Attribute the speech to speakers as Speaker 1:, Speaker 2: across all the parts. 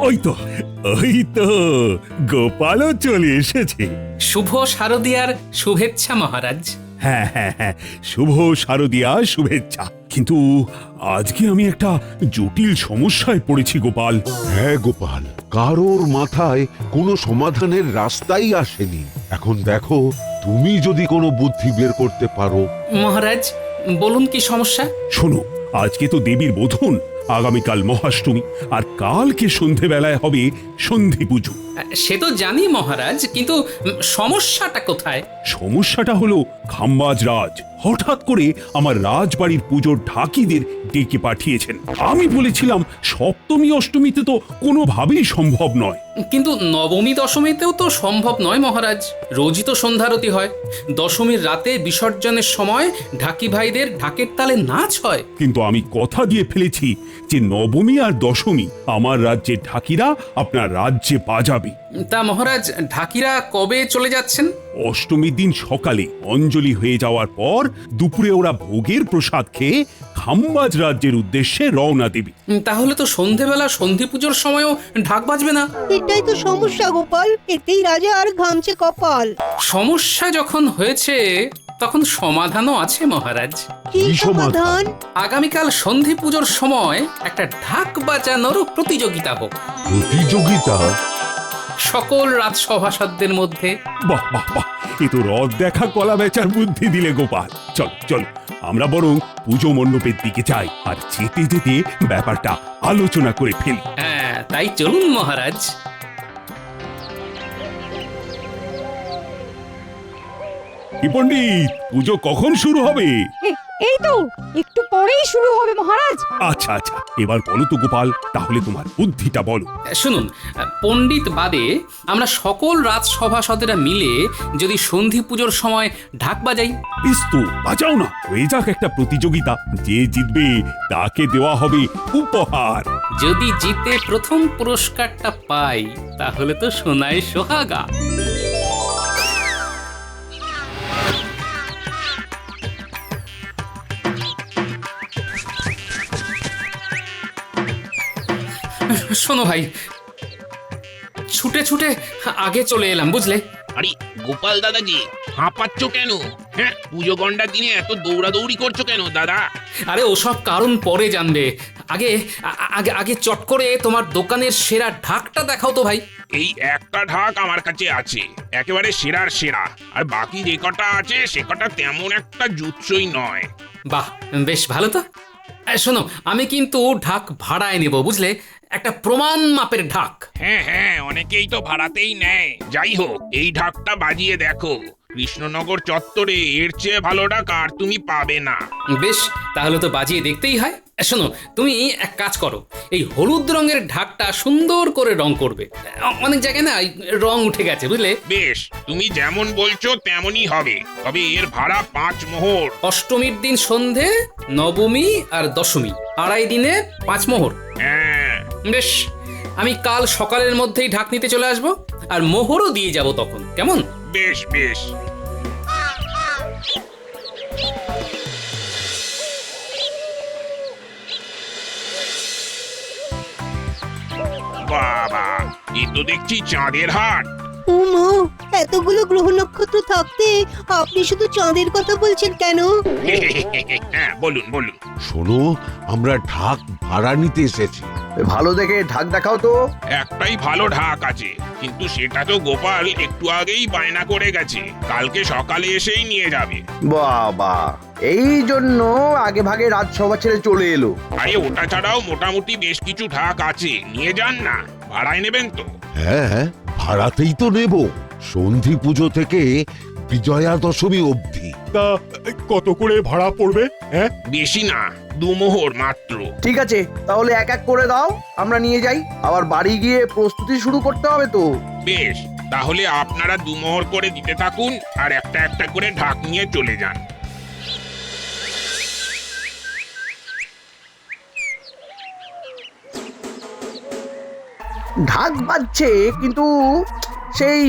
Speaker 1: ওই তো ওই তো গোপালও চলে এসেছে।
Speaker 2: শুভ শারদিয়ার শুভেচ্ছা মহারাজ।
Speaker 1: হ্যাঁ হ্যাঁ হ্যাঁ, শুভ শারদিয়া শুভেচ্ছা। কিন্তু আজকে আমি একটা জটিল সমস্যায় পড়েছি গোপাল।
Speaker 3: হ্যাঁ গোপাল, কারোর মাথায় কোনো সমাধানের রাস্তাই আসেনি। এখন দেখো, তুমি যদি কোনো বুদ্ধি বের করতে পারো।
Speaker 2: মহারাজ বলুন কি সমস্যা?
Speaker 1: শোনো, আজকে তো দেবীর বোধন, আগামীকাল মহাষ্টমী, আর কালকে সন্ধেবেলায় হবে সন্ধি পুজো।
Speaker 2: সে তো জানি মহারাজ, কিন্তু সমস্যাটা কোথায়?
Speaker 1: সমস্যাটা হলো খাম্বাজ রাজ হঠাৎ করে আমার রাজবাড়ির পুজোর ঢাকিদের ডেকে পাঠিয়েছেন। আমি বলেছিলাম সপ্তমী অষ্টমীতে তো কোনোভাবেই সম্ভব নয়।
Speaker 2: কিন্তু নবমী দশমীতেও তো সম্ভব নয় মহারাজ, রোজই তো সন্ধ্যারতি হয়। দশমীর রাতে বিসর্জনের সময় ঢাকি ভাইদের ঢাকের তালে নাচ হয়।
Speaker 1: কিন্তু আমি কথা দিয়ে ফেলেছি যে নবমী আর দশমী আমার রাজ্যের ঢাকিরা আপনার রাজ্যে বাজাবে।
Speaker 2: তা মহারাজ, ঢাকিরা কবে চলে যাচ্ছেন?
Speaker 1: অষ্টমীর দিন সকালে অঞ্জলি হয়ে যাওয়ার পর দুপুরে ওরা ভোগের প্রসাদ খেয়ে খাম্বাজ রাজ্যের উদ্দেশ্যে রওনা দেবে।
Speaker 2: তাহলে তো সন্ধেবেলা সন্ধি পুজোর সময়ও ঢাক বাজবে না।
Speaker 4: এটাই তো সমস্যা গোপাল, এতেই রাজা আর ঘামছে কপাল।
Speaker 2: সমস্যা যখন হয়েছে তখন সমাধানও আছে মহারাজ।
Speaker 4: কি সমাধান?
Speaker 2: আগামীকাল সন্ধি পুজোর সময় একটা ঢাক বাজানোর প্রতিযোগিতা হোক,
Speaker 3: প্রতিযোগিতা?
Speaker 2: সকল রাজসভাসদদের মধ্যে।
Speaker 1: বাহ বাহ বাহ, এ তো রথ দেখা কলা বেচার বুদ্ধি দিলে গোপাল। চল চল, আমরা বরং পুজো মণ্ডপের দিকে যাই, আর যেতে যেতে ব্যাপারটা আলোচনা করে ফেলি।
Speaker 2: হ্যাঁ, তাই চলুন মহারাজ।
Speaker 1: কি পণ্ডিত, পুজো কখন শুরু হবে?
Speaker 5: এই তো একটু পরেই শুরু হবে মহারাজ।
Speaker 1: আচ্ছা আচ্ছা, এবার বলো তো গোপাল, তাহলে তোমার বুদ্ধিটা বলো।
Speaker 2: শুনুন, পণ্ডিত বাদে আমরা সকল রাজসভাসদেরা মিলে যদি সন্ধি পুজোর সময় ঢাক বাজাই।
Speaker 1: বেশ তো, বাজাও না, হয়ে যাক একটা প্রতিযোগিতা। যে জিতবে তাকে দেওয়া হবে উপহার।
Speaker 2: যদি জিতে প্রথম পুরস্কারটা পাই তাহলে তো সোনায় সোহাগা। শোনো ভাই, ছুটে ছুটে আগে চলে এলাম বুঝলে।
Speaker 6: আরে গোপাল দাদা যে হাঁপাচ্ছ কেন? হ্যাঁ, পুজো গন্ডার দিনে এত দৌড়াদৌড়ি করছো কেন দাদা?
Speaker 2: আরে ওসব কারণ পরে জানবে, আগে আগে আগে চট করে তোমার দোকানের সেরা ঢাকটা দেখাও তো ভাই।
Speaker 6: এই একটা ঢাক আমার কাছে আছে, একেবারে সেরার সেরা। আর বাকি যে কটা আছে সে কটা তেমন একটা জুৎসই নয়।
Speaker 2: বাহ, বেশ ভালো তো। শোনো, আমি কিন্তু ঢাক ভাড়ায় নেব বুঝলে, একটা প্রমাণ মাপের ঢাক।
Speaker 6: হ্যাঁ হ্যাঁ, অনেকেই তো ভাড়াতেই নেয়। যাই হোক, এই ঢাকটা বাজিয়ে দেখো, কৃষ্ণনগর চত্বরে এর চেয়ে ভালো ঢাক আর তুমি পাবে না।
Speaker 2: বেশ, তাহলে তো বাজিয়ে দেখতেই হয়। শোনো, তুমি এক কাজ করো, এই হলুদ রঙের ঢাকটা সুন্দর করে রং করবে। অনেক জায়গায় না রং উঠে গেছে বুঝলে।
Speaker 6: বেশ, তুমি যেমন বলছো তেমনই হবে, তবে এর ভাড়া 5 মোহর।
Speaker 2: অষ্টমীর দিন সন্ধে, নবমী আর দশমী, আড়াই দিনে 5 মোহর।
Speaker 6: হ্যাঁ
Speaker 2: বেশ, আমি কাল সকালের মধ্যেই ঢাক নিতে চলে আসবো, আর মোহরও দিয়ে যাব তখন, কেমন?
Speaker 6: বেশ বেশ। বাবা, এ তো দেখছি চাঁদের হাট।
Speaker 4: উমা, এতগুলো গ্রহ নক্ষত্র থাকতে আপনি শুধু চাঁদের কথা বলছেন কেন?
Speaker 6: হ্যাঁ, বলুন বলুন।
Speaker 3: শোনো, আমরা ঢাক ভাড়া নিতে এসেছি।
Speaker 7: ভালো দেখে ঢাক দেখাও তো।
Speaker 6: একটাই ভালো ঢাক আছে, কিন্তু সেটা তো গোপাল একটু আগেই বায়না করে গেছে, কালকে সকালে এসেই নিয়ে যাবে।
Speaker 7: বাবা, এই জন্য আগে ভাগে রাজসভা ছেড়ে চলে এলো।
Speaker 6: আরে ওটা ছাড়াও মোটামুটি বেশ কিছু ঢাক আছে, নিয়ে যান না। ভাড়ায় নেবেন তো?
Speaker 3: হ্যাঁ, ভাড়াতেই তো নেব, সন্ধি পুজো থেকে বিজয়া দশমী অবধি।
Speaker 1: তা কত করে ভাড়া পড়বে? হ্যাঁ,
Speaker 6: বেশি না, 2 মোহর মাত্র।
Speaker 7: ঠিক আছে, তাহলে এক এক করে দাও, আমরা নিয়ে যাই। আবার বাড়ি গিয়ে প্রস্তুতি শুরু করতে হবে তো।
Speaker 6: বেশ, তাহলে আপনারা 2 মোহর করে দিতে থাকুন, আর একটা একটা করে ঢাক নিয়ে চলে যান।
Speaker 7: ঢাক বাজছে, কিন্তু সেই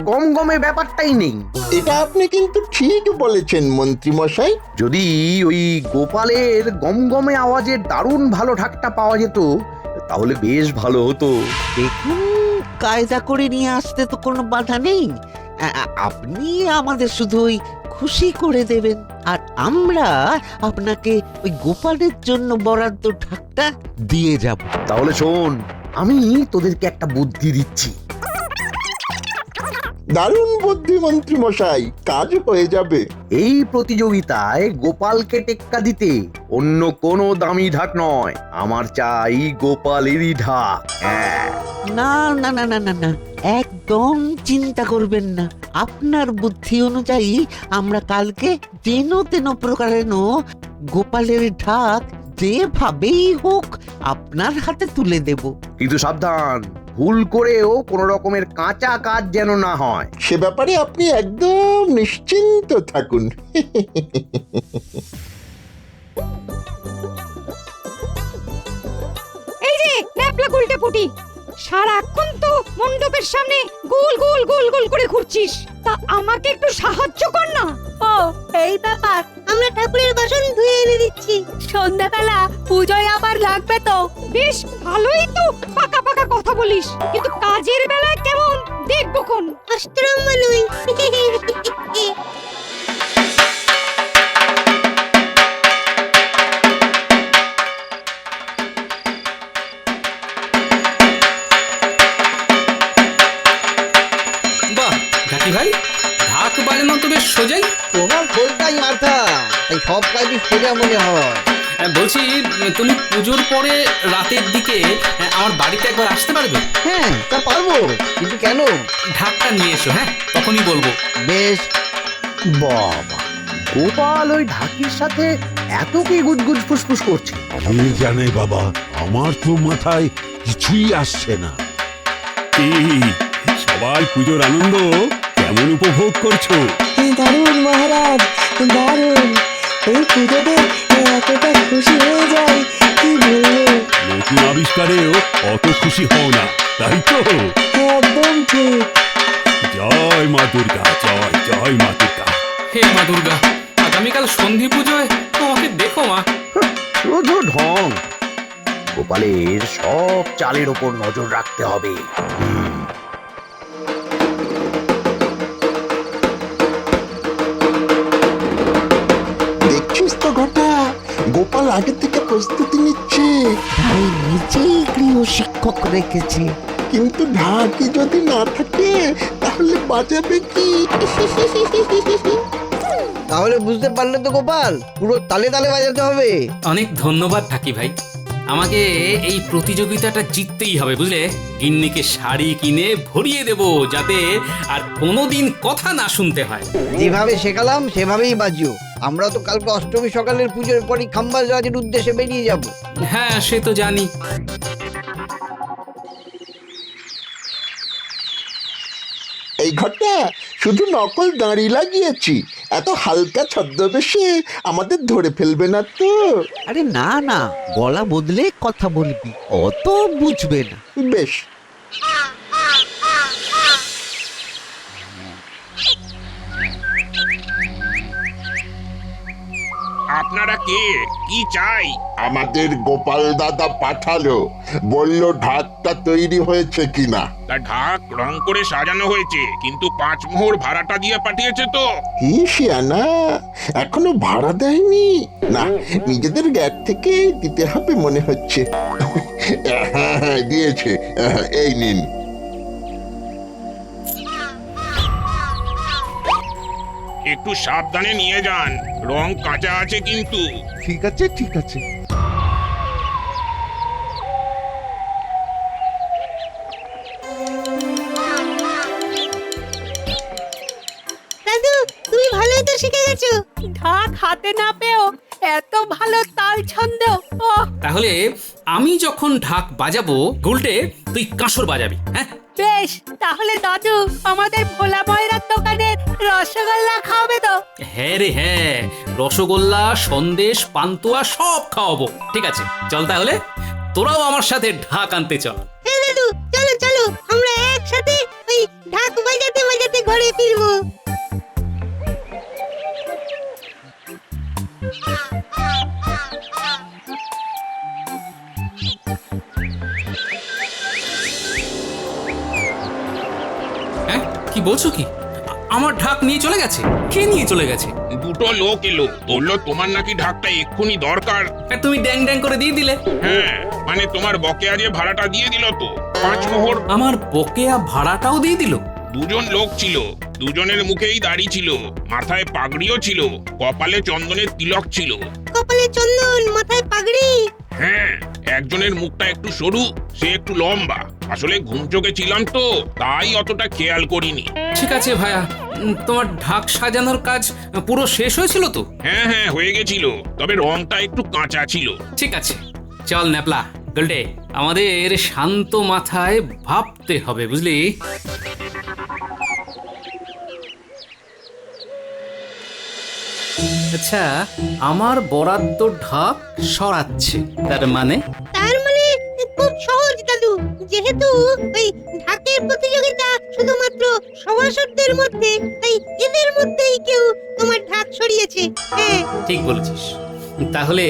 Speaker 7: গমগমে ব্যাপারটাই নেই।
Speaker 8: এটা আপনি কিন্তু ঠিক বলেছেন মন্ত্রী মশাই।
Speaker 7: যদি ওই গোপালের গমগমে আওয়াজের দারুণ ভালো ঢাকটা পাওয়া যেত, তাহলে বেশ ভালো হতো।
Speaker 9: দেখুন, কায়দা করে নিয়ে আসতে তো কোনো বাধা নেই। আপনি আমাদের শুধু ওই খুশি করে দেবেন, আর আমরা আপনাকে ওই গোপালের জন্য বরাদ্দ ঢাকটা দিয়ে যাব।
Speaker 7: তাহলে শোন, আমি তোদেরকে একটা বুদ্ধি দিচ্ছি।
Speaker 8: দারুণ বুদ্ধি মন্ত্রী মশাই, কাজ হয়ে যাবে।
Speaker 7: এই প্রতিযোগিতায় গোপালকে টেক্কা দিতে অন্য কোনো দামি ঢাক নয়, আমার চাই গোপালেরই ঢাক। হ্যাঁ,
Speaker 9: না না না না না না, একদম চিন্তা করবেন না। আপনার বুদ্ধি অনুযায়ী আমরা কালকে যেন তেন প্রকারেণ গোপালের ঢাক যেভাবেই হোক আপনার হাতে তুলে দেব।
Speaker 7: কিন্তু সাবধান, ভুল করেও কোনো রকমের কাঁচা কাজ যেন না হয়।
Speaker 8: সে ব্যাপারে আপনি একদম নিশ্চিন্ত থাকুন।
Speaker 5: এই যে ন্যাপলা গুলটে পুটি, সারাক্ষণ তো মণ্ডপের সামনে গোল গোল গোল গোল করে ঘুরছিস, তা আমাকে একটু সাহায্য কর না।
Speaker 4: ও এই ব্যাপার, আমরা ঠাকুরের বাসন ধুয়ে এনে দিচ্ছি। সন্ধ্যাবেলা পুজোয় আবার লাগবে তো।
Speaker 5: বেশ ভালোই তো পাকা পাকা কথা বলিস, কিন্তু কাজের বেলায় কেমন দেখবো কোন।
Speaker 4: অষ্টরম্মা নই।
Speaker 2: বাহ ঢাকি ভাই, ঢাক বাজানো তো বেশ সোজাই।
Speaker 10: তোমার খোলটাই মাথা, তাই সব কাজই সোজা মনে হয়।
Speaker 2: বলছি, তুমি পুজোর পরে রাতের দিকে আমার বাড়িতে একবার আসতে পারবে?
Speaker 10: হ্যাঁ, তা পারবো, কিন্তু কেন?
Speaker 2: ঢাকটা নিয়ে এসো, হ্যাঁ তখনই বলবো।
Speaker 10: বেশ।
Speaker 7: বাবা, গোপাল ওই ঢাকির সাথে এত কি গুজগুজ ফুসফুস করছে?
Speaker 3: আমি জানে বাবা, আমার তো মাথায় কিছুই আসছে না।
Speaker 1: এই, সবাই পুজোর আনন্দ কেমন উপভোগ করছো?
Speaker 11: দারুণ মহারাজ, দারুণ। এই পুজোতে এতটা খুশি হয়ে যায়, কি বলবো।
Speaker 1: নতুন আবিষ্কারেও অত খুশি হও না, তাই তো?
Speaker 11: একদম ঠিক।
Speaker 1: জয় মা দুর্গা, জয় জয় মা দুর্গা।
Speaker 2: হে মা দুর্গা, আগামীকাল সন্ধি পুজোয় তোমাকে দেখো মা।
Speaker 7: শুধু ঢং। গোপালের সব চালের ওপর নজর রাখতে হবে।
Speaker 8: দেখছিস তো ঘটা, গোপাল আগে থেকে প্রস্তুতি নিচ্ছে।
Speaker 9: তাই নিজেই গৃহ শিক্ষক রেখেছে।
Speaker 8: কিন্তু ঢাকি যদি না থাকে তাহলে বাজাবে কি?
Speaker 10: তাহলে বুঝতে পারলে তো গোপাল, পুরো তালে তালে বাজাতে হবে।
Speaker 2: অনেক ধন্যবাদ ঢাকি ভাই, আমাকে এই প্রতিযোগিতাটা জিততেই হবে বুঝলে। গিন্নিকে শাড়ি কিনে ভরিয়ে দেব, যাতে আর কোনোদিন কথা না শুনতে হয়।
Speaker 10: যেভাবে শেখালাম সেভাবেই বাজিও। আমরা তো কালকে অষ্টমী সকালের পুজোর পরই খাম্বাজরাজের উদ্দেশ্যে বেরিয়ে যাব।
Speaker 2: হ্যাঁ সে তো জানি।
Speaker 8: এই ঘরটা শুধু নকল দাঁড়ি লাগিয়েছি, এত হালকা ছদ্মবেশে আমাদের ধরে ফেলবে না তো?
Speaker 9: আরে না না, গলা বদলে কথা বলবি, অত বুঝবে না।
Speaker 8: বেশ।
Speaker 6: আপনারা কে? কি চাই?
Speaker 8: আমাদের গোপাল দাদা পাঠালো, বলল ঢাকটা তৈরি হয়েছে কিনা।
Speaker 6: তা ঢাক রং করে সাজানো হয়েছে, কিন্তু 5 মোহর ভাড়াটা দিয়ে পাঠিয়েছে তো।
Speaker 8: কি শিয়ানা, এখনো ভাড়া দেয়নি? না, নিজেদের গ্যাট থেকে দিতে হবে মনে হচ্ছে। হ্যাঁ হ্যাঁ, দিয়েছে। এই নিন।
Speaker 6: একটু সাবধানে নিয়ে যান, রং কাঁচা আছে কিন্তু।
Speaker 3: ঠিক আছে ঠিক আছে।
Speaker 4: দাদু, তুমি ভালোই তো শিখে গেছো। ঢাক হাতে না পেও এত ভালো তাল ছন্দ।
Speaker 2: তাহলে আমি যখন ঢাক বাজাবো, গুলটে তুই কাঁসর বাজাবি, হ্যাঁ?
Speaker 4: বেশ, তাহলে দাদু আমাদের ভোলা ময়রার দোকানের রসগোল্লা খাওয়াবে তো?
Speaker 2: হ্যাঁ রে হ্যাঁ, রসগোল্লা, সন্দেশ, পান্তুয়া সব খাওয়াবো। ঠিক আছে, চল তাহলে তোরাও আমার সাথে ঢাক আনতে চল।
Speaker 4: হ্যাঁ দাদু, চলো চলো, আমরা একসাথে ওই ঢাক বাজাতে বাজাতে ঘরে ফিরবো।
Speaker 2: কি বলছো কি? আমার ঢাক নিয়ে চলে গেছে? কে নিয়ে চলে গেছে?
Speaker 6: দুটো লোক এলো, বললো তোমার নাকি ঢাকটা এক্ষুনি দরকার।
Speaker 2: আর তুমি ড্যাং ড্যাং করে দিয়ে দিলে।
Speaker 6: হ্যাঁ, মানে তোমার বকেয়া যে ভাড়াটা দিয়ে দিল তো 5 মোহর।
Speaker 2: আমার বকেয়া ভাড়াটাও দিয়ে দিল?
Speaker 6: দুজন লোক ছিল, দুজনের মুখেই দাড়ি ছিল, মাথায় পাগড়িও ছিল, কপালে চন্দনের তিলক ছিল।
Speaker 4: কপালে চন্দন, মাথায় পাগড়ি।
Speaker 6: হ্যাঁ, একজনের মুখটা একটু সরু, সে একটু লম্বা। আসলে ঘুম চোখে ছিলাম তো, তাই অতটা খেয়াল করিনি।
Speaker 2: ঠিক আছে ভাইয়া, তোমার ঢাক সাজানোর কাজ পুরো শেষ হয়েছিল তো?
Speaker 6: হ্যাঁ হ্যাঁ, হয়ে গেছিল, তবে রংটা একটু কাঁচা ছিল।
Speaker 2: ঠিক আছে, চল ন্যাপলা গল্ডে, আমাদের শান্ত মাথায় ভাবতে হবে, বুঝলি? আচ্ছা, আমার বরাদ্দ ঢাক সরাচ্ছে, তার মানে?
Speaker 4: তার মানে খুব সহজ দাদু, যেহেতু ওই ঢাকের প্রতিযোগিতা শুধুমাত্র সভাসদদের মধ্যে, তাই এদের মধ্যেই কেউ তোমার ঢাক সরিয়েছে। হ্যাঁ,
Speaker 2: ঠিক বলেছিস। তাহলে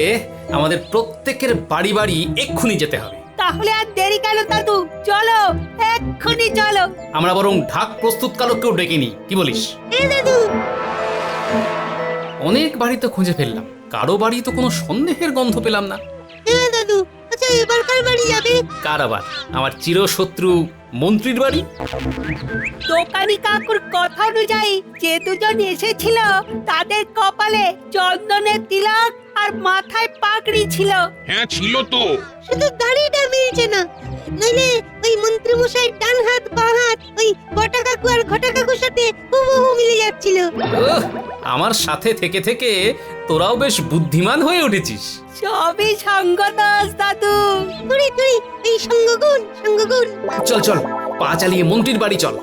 Speaker 2: আমাদের প্রত্যেকের বাড়ি বাড়ি এক্ষুনি যেতে হবে।
Speaker 4: তাহলে আর দেরি কেন দাদু, চলো এক্ষুনি চলো।
Speaker 2: আমরা বরং ঢাক প্রস্তুতকারককেও ডেকে নিই, কি বলিস?
Speaker 4: হ্যাঁ দাদু।
Speaker 2: অনেক বাড়ি তো খুঁজে ফেললাম, কারো বাড়ি তো কোনো সন্দেহের গন্ধ পেলাম না।
Speaker 4: হ্যাঁ দাদু। আচ্ছা, এবার কার বাড়ি যাবে?
Speaker 2: কার আবার? আমার চিরশত্রু মন্ত্রীর বাড়ি।
Speaker 4: দোকানি কাকুর কথা অনুযায়ী যে দুজন এসেছিল তাদের কপালে চন্দনের তিলক আর মাথায় পাগড়ি ছিল।
Speaker 6: হ্যাঁ ছিল তো।
Speaker 4: শুধু দাড়িটা মিলছে না, নইলে ওই মন্ত্রী মশাইয়ের ডান হাত বাঁ হাত ওই বটা কাকু আর ঘটা কাকুর সাথে হুবহু মিলে যাচ্ছিল।
Speaker 2: ওহ, আমার সাথে থেকে থেকে তোরাও বেশ বুদ্ধিমান হয়ে উঠেছিস।
Speaker 4: সবই সঙ্গদোষ দাদু। তুই এই সঙ্গগুণ।
Speaker 2: চল চল, পা চালিয়ে মন্ত্রীর বাড়ি চল।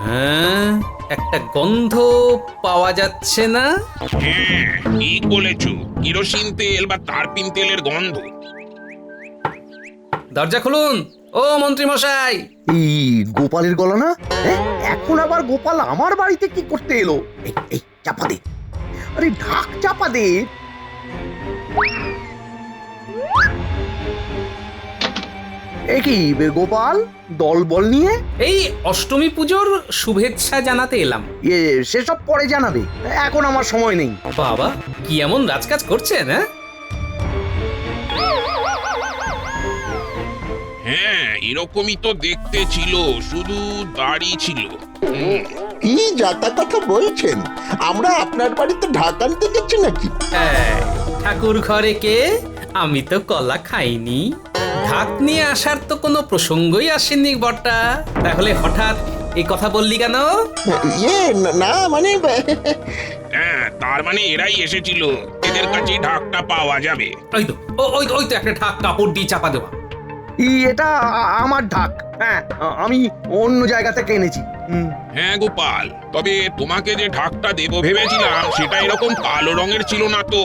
Speaker 2: হ্যাঁ, একটা গন্ধ পাওয়া যাচ্ছে না?
Speaker 6: হ্যাঁ, ঠিক বলেছো, কেরোসিন তেল বা তারপিন তেলের গন্ধ।
Speaker 2: দরজা খুলুন, ও মন্ত্রী মশাই।
Speaker 7: এই গোপালের গলা না? হ্যাঁ, এখন আবার গোপাল আমার বাড়িতে কি করতে এলো? এই চাপা দে, আরে ঢাক চাপা দে। কি গোপাল, দল বল নিয়ে?
Speaker 2: এই অষ্টমী পুজোর শুভেচ্ছা জানাতে এলাম।
Speaker 7: সেসব পরে জানাবে, এখন আমার সময় নেই।
Speaker 2: বাবা, কি এমন রাজকাজ করছেন?
Speaker 6: হ্যাঁ, এরকমই তো দেখতে ছিল, শুধু দাড়ি ছিল।
Speaker 8: কি যাতা কথা বলছেন? আমরা আপনার বাড়িতে ঢাক আনতে গেছি নাকি?
Speaker 2: ঠাকুর ঘরে কে? আমি তো কলা খাইনি। ঢাক নিয়ে আসার তো কোনো প্রসঙ্গই আসেনি বটা। তাহলে হঠাৎ এই কথা বললি কেন?
Speaker 8: না মানে
Speaker 6: হ্যাঁ, তার মানে এরাই এসেছিল, এদের কাছে ঢাকটা পাওয়া যাবে।
Speaker 2: ওই তো একটা ঢাক কাপড় দিয়ে চাপা দেওয়া।
Speaker 7: এটা আমার ঢাক। হ্যাঁ, আমি অন্য জায়গা থেকে এনেছি।
Speaker 6: হ্যাঁ গোপাল, তবে তোমাকে যে ঢাকটা দেবো ভেবেছিলাম সেটা এরকম কালো রঙের ছিল না তো।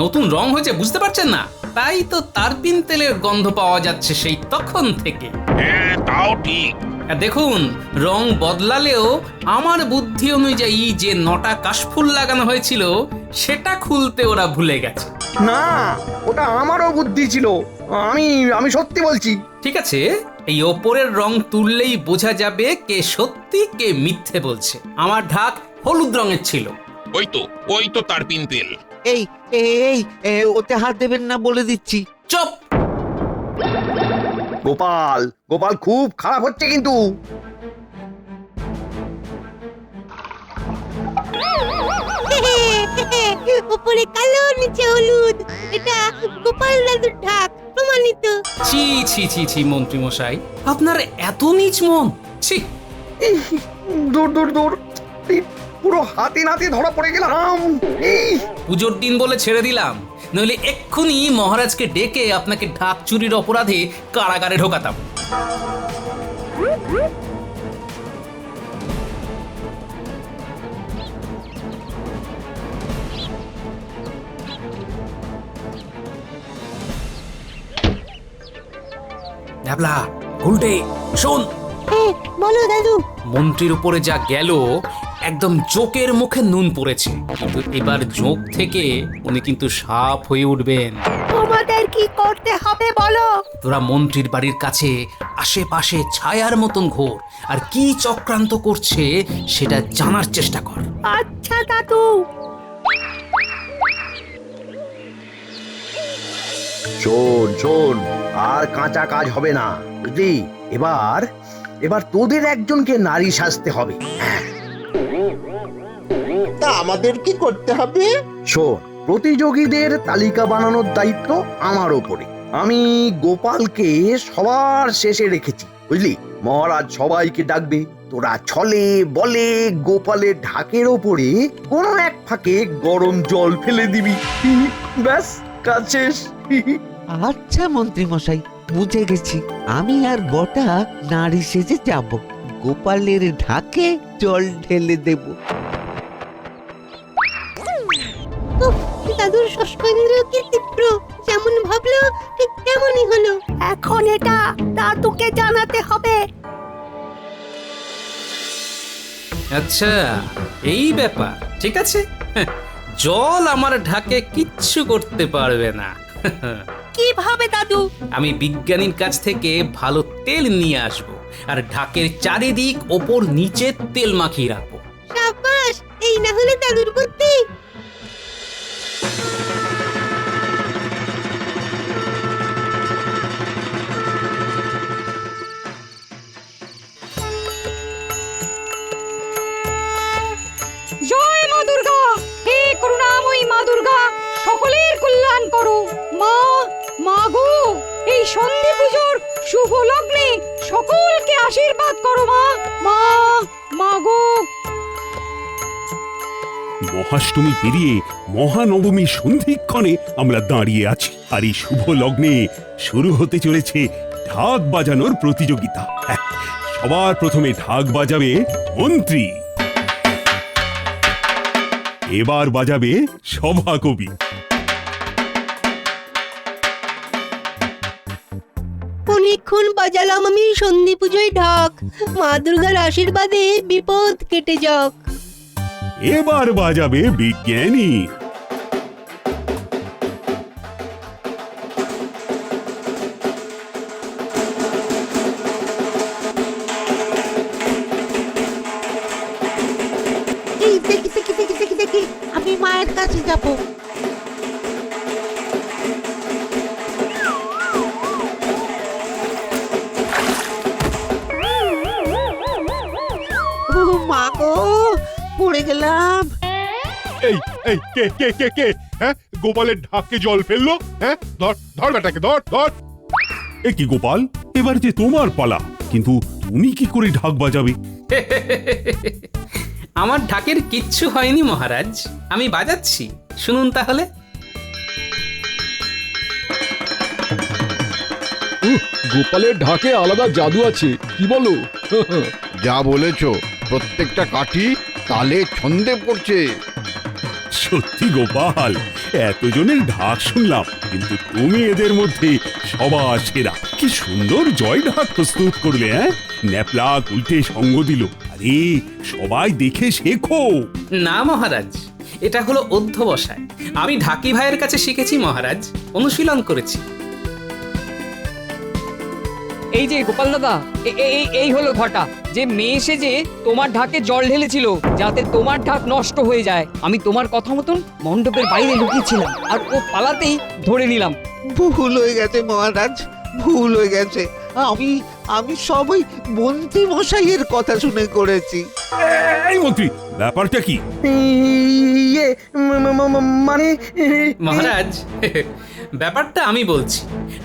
Speaker 2: নতুন রং হয়েছে, বুঝতে পারছেন না? তাই তো তারপিন তেলের গন্ধ পাওয়া যাচ্ছে সেই তখন থেকে।
Speaker 6: হ্যাঁ, তাও ঠিক।
Speaker 2: দেখুন, রং বদলালেও আমার বুদ্ধি অনুযায়ী যে 9টা কাশফুল লাগানো হয়েছিল সেটা খুলতে ওরা ভুলে গেছে।
Speaker 7: না, ওটা আমারও বুদ্ধি ছিল, আমি সত্যি বলছি।
Speaker 2: ঠিক আছে, এই ওপরের রং তুললেই বোঝা যাবে কে সত্যি কে মিথ্যে বলছে। আমার ঢাক হলুদ রঙের ছিল।
Speaker 6: ওই তো তারপিন তেল।
Speaker 9: এই ওতে হাত দেবেন না বলে দিচ্ছি।
Speaker 2: চুপ!
Speaker 7: গোপাল খুব খারাপ হচ্ছে কিন্তু।
Speaker 4: উপরে কালো, নিচে হলুদ, এটা গোপাল দাদুর ঢাক, প্রমাণিত।
Speaker 2: ছি ছি ছি ছি মন্ত্রী মশাই, আপনার এত নীচ মন! ছি!
Speaker 7: দূর, পুরো হাতে নাতে ধরা পড়ে গেলাম।
Speaker 2: পুজোর দিন বলে ছেড়ে দিলাম, নইলে এক্ষুনি মহারাজকে ডেকে আপনাকে ঢাক চুরির অপরাধে কারাগারে ঢোকাতাম। ঢাবলা, উল্টে শোন।
Speaker 4: বলো দাদু।
Speaker 2: মন্ত্রীর উপরে যা গেল, একদম জোকের মুখে নুন পড়েছে, কিন্তু এবার জোক থেকে উনি কিন্তু সাপ হয়ে উঠবেন।
Speaker 5: তোমাদের কি করতে হবে বলো?
Speaker 2: তোরা মন্ত্রীর বাড়ির কাছে আশেপাশে ছায়ার মতন ঘোর, আর কি চক্রান্ত করছে সেটা জানার চেষ্টা কর।
Speaker 5: আচ্ছা দাদু।
Speaker 7: শোন শোন, আর কাঁচা কাজ হবে না, বুঝলি? এবার এবার তোদের একজনকে নারী সাজতে হবে।
Speaker 8: তা আমাদের কি করতে হবে?
Speaker 7: শোন, প্রতিযোগীদের তালিকা বানানোর দায়িত্ব আমার ওপরে। আমি গোপালকে সবার শেষে রেখেছি, বুঝলি? মহারাজ সবাইকে ডাকবে, তোরা ছলে বলে গোপালের ঢাকের ওপরে কোনো এক ফাঁকে গরম জল ফেলে দিবি। ব্যাস, কাজ শেষ।
Speaker 9: আচ্ছা মন্ত্রী মশাই, বুঝে গেছি। আমি আর বটা নারী সেজে যাব, গোপালের ঢাকে জল ঢেলে দেব।
Speaker 4: দাদুর ষষ্ঠেন্দ্র কি তীব্র, যেমন ভাবলো ঠিক তেমনই হলো।
Speaker 5: এখন এটা দাদুকে জানাতে হবে।
Speaker 2: আচ্ছা, এই ব্যাপার, ঠিক আছে। জল আমার ঢাকে কিচ্ছু করতে পারবে না।
Speaker 5: কিভাবে দাদু?
Speaker 2: আমি বিজ্ঞানীর কাছ থেকে ভালো তেল নিয়ে আসব, আর ঢাকের চারিদিক ওপর নিচে তেল মাখিয়ে রাখবো।
Speaker 4: সাবাস, এই না হলে দাদুর বুদ্ধি।
Speaker 5: জয় মা দুর্গা, হে করুণাময়ী মা দুর্গা, সকলের কল্যাণ করো। মা, মা গো, এই সন্ধি পুজোর শুভ লগ্নে সকলকে আশীর্বাদ করো। মা, মা, মা গো।
Speaker 1: মহাষ্টমী পেরিয়ে মহানবমী সন্ধিক্ষণে আমরা দাঁড়িয়ে আছি, আর এই শুভ লগ্নে শুরু হতে চলেছে ঢাক বাজানোর প্রতিযোগিতা। হ্যাঁ, সবার প্রথমে ঢাক বাজাবে মন্ত্রী, এবার বাজাবে সভাকবি,
Speaker 4: অনেকক্ষণ বাজালাম আমি সন্ধি পুজোয় ঢাক, মা দুর্গার আশীর্বাদে বিপদ কেটে যাক।
Speaker 1: এবার বাজাবে বিজ্ঞানী,
Speaker 9: এই দেখি দেখি দেখি দেখি দেখি, আমি মায়ের কাছে যাব। ও মা গো, পড়ে গেলাম।
Speaker 12: এই এই কে কে কে কে হ্যাঁ, গোপালের ঢাকে জল ফেললো? হ্যাঁ, ধর ধর বেটাকে, ধর ধর।
Speaker 1: এ কি গোপাল, এবার যে তোমার পালা, কিন্তু তুমি কি করে ঢাক বাজাবে?
Speaker 2: আমার ঢাকের কিচ্ছু হয়নি মহারাজ, আমি বাজাচ্ছি, শুনুন তাহলে।
Speaker 13: গোপালের ঢাকে আলাদা জাদু আছে, কি বলো?
Speaker 8: যা বলেছো, প্রত্যেকটা কাঠি তালে ছন্দে পড়ছে।
Speaker 1: সত্যি গোপাল, এতজনের ঢাক শুনলাম, কিন্তু তুমি এদের মধ্যে সবার সেরা। কি সুন্দর জয় ঢাক প্রস্তুত করলে, হ্যাঁ? ন্যাপলা উল্টে সঙ্গ দিল। আরে সবাই দেখে শেখো।
Speaker 2: না মহারাজ, এটা হলো অধ্যবসায়। আমি ঢাকি ভাইয়ের কাছে শিখেছি মহারাজ, অনুশীলন করেছি।
Speaker 14: এই যে গোপাল দাদা, এই হলো ঘটা, যে মেয়ে সেজে তোমার ঢাকে জল ঢেলেছিল যাতে তোমার ঢাক নষ্ট হয়ে যায়। আমি তোমার কথা মতন মণ্ডপের বাইরে লুকিয়েছিলাম, আর ও পালাতেই ধরে নিলাম।
Speaker 9: ভুল হয়ে গেছে মহারাজ, ভুল হয়ে গেছে। আমি আমি সবই মন্ত্রী মশাইয়ের কথা শুনে করেছি।
Speaker 1: এই মন্ত্রী, ব্যাপারটা কি?
Speaker 7: ইয়ে মানে
Speaker 2: মহারাজ, ব্যাপারটা আমি বলছি।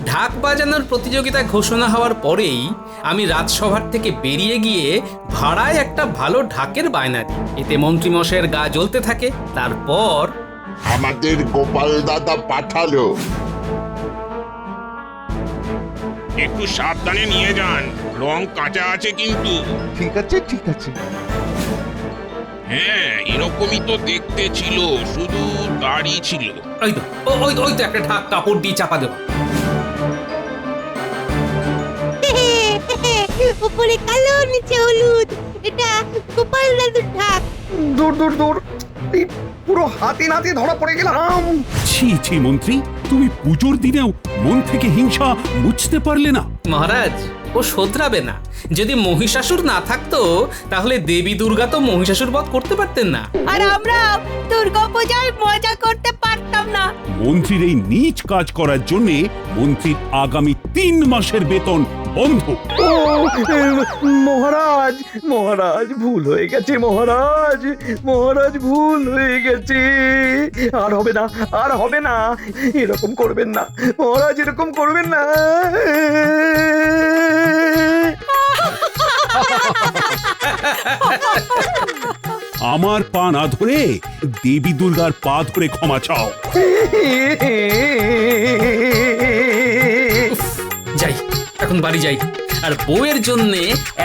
Speaker 2: ঢাক বাজানোর প্রতিযোগিতা ঘোষণা হওয়ার পরেই আমি রাজসভার থেকে বেরিয়ে গিয়ে ভাড়ায় একটা ভালো ঢাকের বায়না দিই, এতে মন্ত্রী মশাইয়ের গা জ্বলতে থাকে। তারপর
Speaker 8: আমাদের গোপাল দাদা পাঠালো।
Speaker 6: একটু সাবধানে নিয়ে যান, রং কাঁচা আছে কিন্তু।
Speaker 3: ঠিক আছে ঠিক আছে।
Speaker 6: হ্যাঁ, এরকমই তো দেখতে ছিল, শুধু দাড়ি ছিল।
Speaker 2: ওই তো ওই তো একটা ঢাক কাপড় দিয়ে চাপা দেবো।
Speaker 4: উপরে কালো নিচে হলুদ, এটা গোপাল দাদুর ঢাক।
Speaker 7: দূর দূর দূর, এই পুরো হাতে নাতে ধরা পড়ে গেলাম।
Speaker 1: ছি ছি মন্ত্রী, তুমি পুজোর দিনেও মন থেকে হিংসা মুছতে পারলে না?
Speaker 2: মহারাজ, ও শোধরাবে না। যদি মহিষাসুর না থাকতো তাহলে দেবী দুর্গা তো মহিষাসুর বধ করতে পারতেন না।
Speaker 4: আর আমরা দুর্গাপূজায় মজা করতে পারতাম না।
Speaker 1: মন্ত্রীর এই নীচ কাজ করার জন্য মন্ত্রীর আগামী 3 মাসের বেতন বন্ধ।
Speaker 7: ও মহারাজ, মহারাজ ভুল হয়ে গেছে, মহারাজ, মহারাজ ভুল হয়ে গেছে। আর হবে না, আর হবে না, এরকম করবেন না মহারাজ, এরকম করবেন না।
Speaker 1: আমার পা না ধরে দেবী দুর্গার পা ধরে ক্ষমা চাও।
Speaker 2: যাই, এখন বাড়ি যাই আর বউয়ের জন্য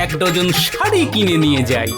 Speaker 2: 1 ডজন শাড়ি কিনে নিয়ে যাই।